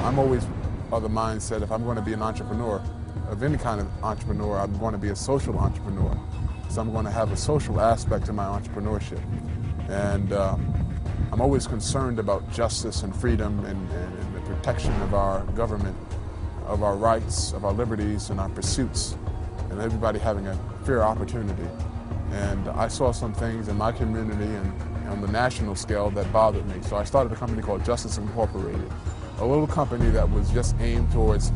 I'm always of the mindset if I'm going to be an entrepreneur, of any kind of entrepreneur, I'm going to be a social entrepreneur. So I'm going to have a social aspect to my entrepreneurship. And I'm always concerned about justice and freedom and the protection of our government, of our rights, of our liberties and our pursuits, and everybody having a fair opportunity. And I saw some things in my community and on the national scale that bothered me. So I started a company called Justice Incorporated, a little company that was just aimed towards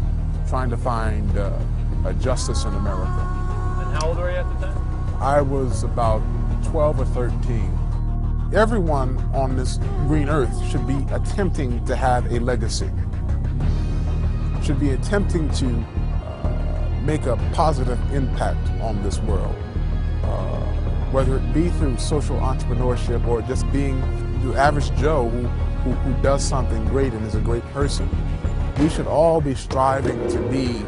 trying to find a justice in America. And how old were you at the time? I was about 12 or 13. Everyone on this green earth should be attempting to have a legacy, should be attempting to make a positive impact on this world, whether it be through social entrepreneurship or just being the average Joe who does something great and is a great person. We should all be striving to be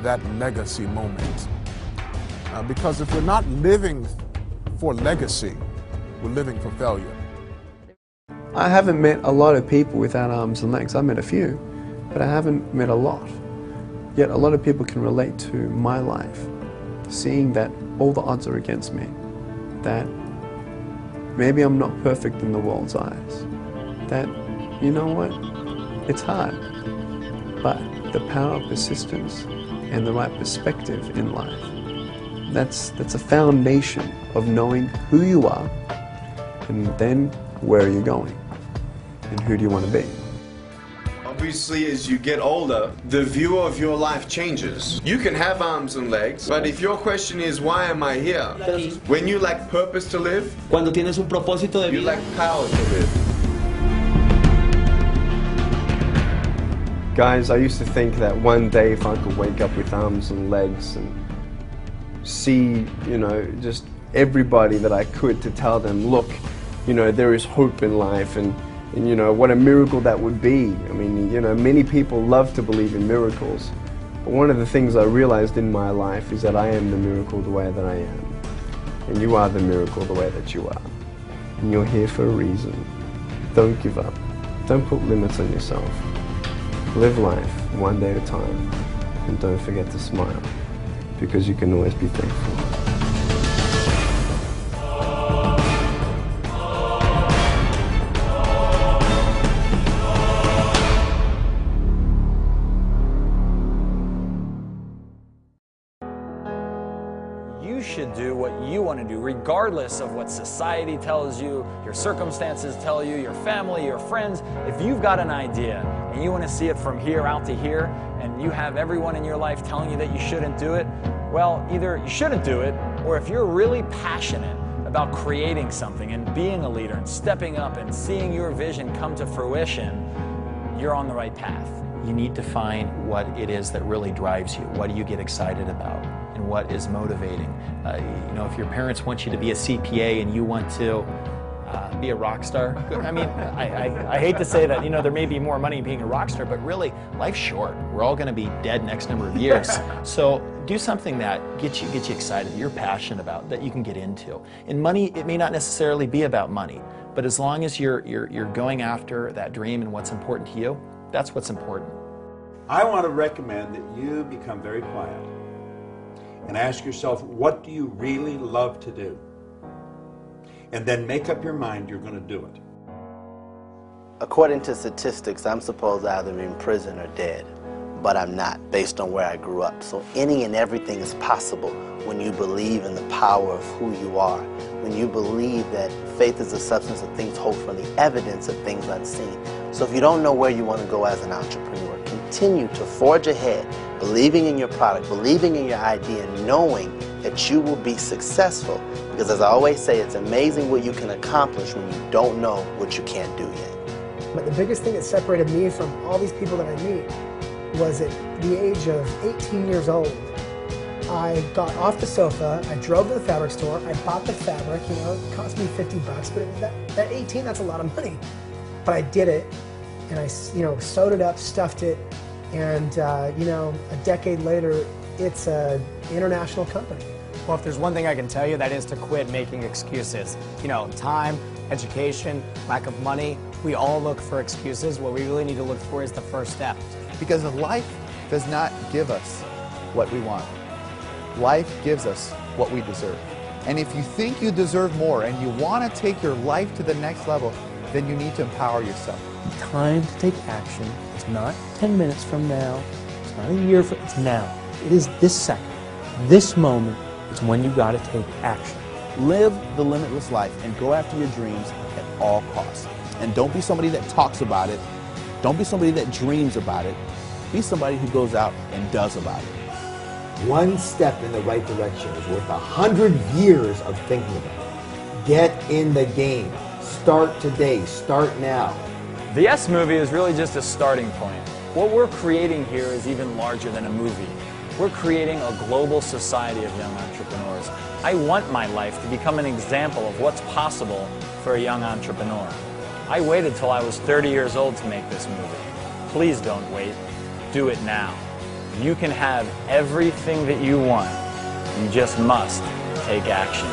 that legacy moment. Because if we're not living for legacy, we're living for failure. I haven't met a lot of people without arms and legs. I've met a few, but I haven't met a lot. Yet a lot of people can relate to my life, seeing that all the odds are against me, that maybe I'm not perfect in the world's eyes, that, you know what, it's hard, but the power of persistence and the right perspective in life, that's a foundation of knowing who you are and then where are you going and who do you want to be. Obviously, as you get older, the view of your life changes. You can have arms and legs, but if your question is, why am I here? When you lack purpose to live, Cuando tienes un propósito de you vida, lack power to live. Guys, I used to think that one day if I could wake up with arms and legs and see, you know, just everybody that I could to tell them, look, you know, there is hope in life and you know, what a miracle that would be. I mean, you know, many people love to believe in miracles. But one of the things I realized in my life is that I am the miracle the way that I am. And you are the miracle the way that you are. And you're here for a reason. Don't give up. Don't put limits on yourself. Live life one day at a time. And don't forget to smile, because you can always be thankful. You should do what you want to do, regardless of what society tells you, your circumstances tell you, your family, your friends. If you've got an idea and you want to see it from here out to here, and you have everyone in your life telling you that you shouldn't do it, well, either you shouldn't do it, or if you're really passionate about creating something and being a leader and stepping up and seeing your vision come to fruition, you're on the right path. You need to find what it is that really drives you. What do you get excited about? And what is motivating? You know, if your parents want you to be a CPA and you want to be a rock star, I mean, I hate to say that, you know, there may be more money in being a rock star, but really, life's short. We're all going to be dead next number of years. So do something that gets you excited, that you're passionate about, that you can get into. And money, it may not necessarily be about money, but as long as you're going after that dream and what's important to you, that's what's important. I want to recommend that you become very quiet and ask yourself, what do you really love to do? And then make up your mind you're going to do it. According to statistics, I'm supposed to either be in prison or dead, but I'm not, based on where I grew up. So any and everything is possible when you believe in the power of who you are, when you believe that faith is the substance of things hoped for, the evidence of things unseen. So if you don't know where you want to go as an entrepreneur, continue to forge ahead, believing in your product, believing in your idea, knowing that you will be successful. Because as I always say, it's amazing what you can accomplish when you don't know what you can't do yet. But the biggest thing that separated me from all these people that I meet was at the age of 18 years old. I got off the sofa, I drove to the fabric store, I bought the fabric, you know, it cost me 50 bucks, but at 18, that's a lot of money. But I did it, and I, you know, sewed it up, stuffed it, and, you know, a decade later, it's an international company. Well, if there's one thing I can tell you, that is to quit making excuses. You know, time education, lack of money. We all look for excuses. What we really need to look for is the first step. Because life does not give us what we want. Life gives us what we deserve. And if you think you deserve more and you want to take your life to the next level, then you need to empower yourself. Time to take action. It's not 10 minutes from now. It's not a year from, it's now. It is this second, this moment. It's when you got to take action. Live the limitless life and go after your dreams at all costs. And don't be somebody that talks about it. Don't be somebody that dreams about it. Be somebody who goes out and does about it. One step in the right direction is worth 100 years of thinking about it. Get in the game. Start today. Start now. The Yes Movie is really just a starting point. What we're creating here is even larger than a movie. We're creating a global society of young entrepreneurs. I want my life to become an example of what's possible for a young entrepreneur. I waited till I was 30 years old to make this movie. Please don't wait. Do it now. You can have everything that you want. You just must take action.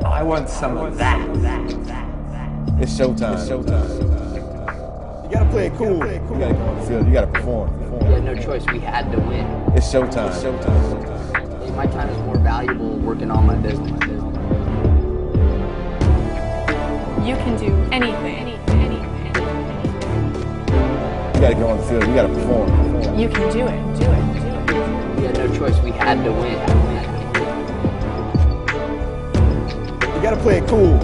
I want some of that. It's showtime. It's showtime. You gotta play it cool. You gotta go on the field. You gotta perform. We had no choice. We had to win. It's showtime. It's showtime. My time is more valuable working on my business. You can do anything. You gotta go on the field. You gotta perform. You can do it. We had no choice. We had to win. You gotta play it cool.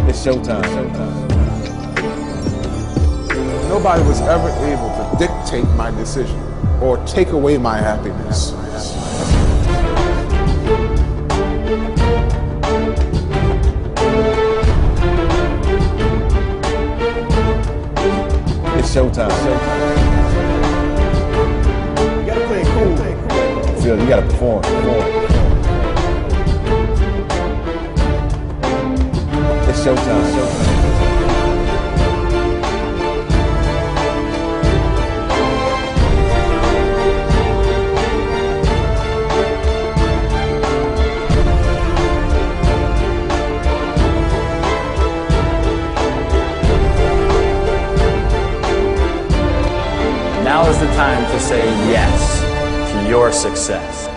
It's showtime. It's showtime. Nobody was ever able to dictate my decision or take away my happiness. It's showtime. You gotta play it cool. You gotta perform. It's showtime. Now is the time to say yes to your success.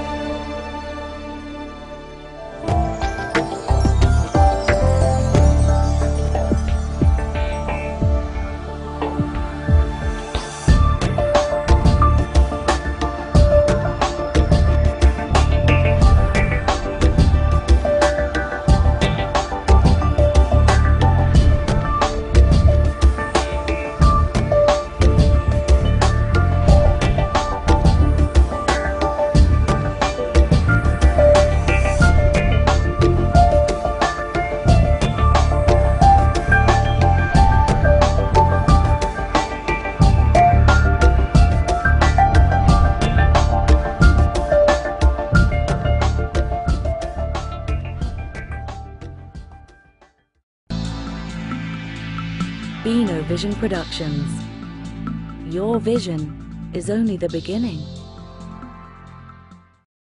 Beano Vision Productions. Your vision is only the beginning.